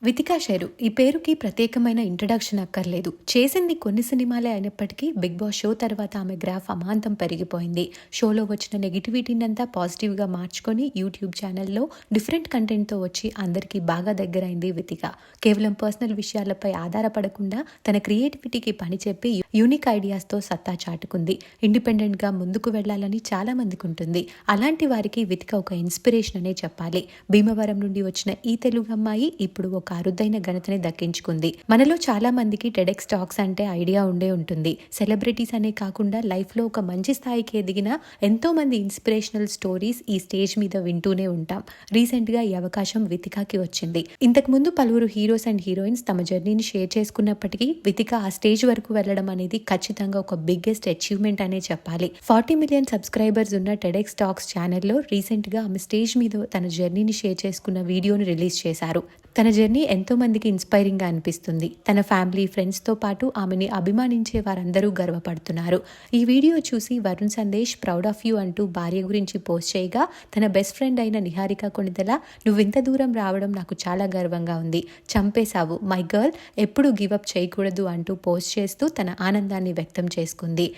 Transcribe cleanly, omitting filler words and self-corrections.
వితికా షెరు ఈ పేరుకి ప్రత్యేకమైన ఇంట్రడక్షన్ అక్కర్లేదు. చేసింది కొన్ని సినిమాలే అయినప్పటికీ బిగ్ బాస్ షో తర్వాత ఆమె గ్రాఫ్ అమాంతం పెరిగిపోయింది. షోలో వచ్చిన నెగిటివిటీని అంతా పాజిటివ్గా మార్చుకొని యూట్యూబ్ ఛానల్లో డిఫరెంట్ కంటెంట్తో వచ్చి అందరికీ బాగా దగ్గరైంది వితిక. కేవలం పర్సనల్ విషయాలపై ఆధారపడకుండా తన క్రియేటివిటీకి పని చెప్పి యూనిక్ ఐడియాస్తో సత్తా చాటుకుంది. ఇండిపెండెంట్గా ముందుకు వెళ్లాలని చాలా మందికి ఉంటుంది. అలాంటి వారికి వితిక ఒక ఇన్స్పిరేషన్ అనే చెప్పాలి. భీమవరం నుండి వచ్చిన ఈ తెలుగు అమ్మాయి ఇప్పుడు ఒక అరుదైన ఘనతని దక్కించుకుంది. మనలో చాలా మందికి టెడెక్స్ టాక్స్ అంటే ఐడియా ఉండే ఉంటుంది. సెలబ్రిటీస్ అనే కాకుండా లైఫ్ లో ఒక మంచి స్థాయికి ఎదిగిన ఎంతో మంది ఇన్స్పిరేషనల్ స్టోరీస్ ఈ స్టేజ్ మీద వింటూనే ఉంటాం. రీసెంట్ గా ఈ అవకాశం వితికాకి వచ్చింది. ఇంతకు ముందు పలువురు హీరోస్ అండ్ హీరోయిన్స్ తమ జర్నీని షేర్ చేసుకున్నప్పటికీ వితిక ఆ స్టేజ్ వరకు వెళ్లడం అనేది ఖచ్చితంగా ఒక బిగ్గెస్ట్ అచీవ్మెంట్ అనే చెప్పాలి. 40 మిలియన్ సబ్స్క్రైబర్స్ ఉన్న టెడెక్స్ టాక్స్ ఛానల్లో రీసెంట్ గా ఆమె స్టేజ్ మీద తన జర్నీని షేర్ చేసుకున్న వీడియోను రిలీజ్ చేశారు. తన జర్నీ ఎంతో మందికి ఇన్స్పైరింగ్ గా అనిపిస్తుంది. తన ఫ్యామిలీ, ఫ్రెండ్స్ తో పాటు ఆమెని అభిమానించే వారందరూ గర్వపడుతున్నారు. ఈ వీడియో చూసి Varun Sandesh proud of you అంటూ భార్య గురించి పోస్ట్ చేయగా, తన బెస్ట్ ఫ్రెండ్ అయిన నిహారిక కొణిదెల నువ్వింత దూరం రావడం నాకు చాలా గర్వంగా ఉంది, చంపేశావు మై గర్ల్, ఎప్పుడు గివ్ అప్ చేయకూడదు అంటూ పోస్ట్ చేస్తూ తన ఆనందాన్ని వ్యక్తం చేసుకుంది.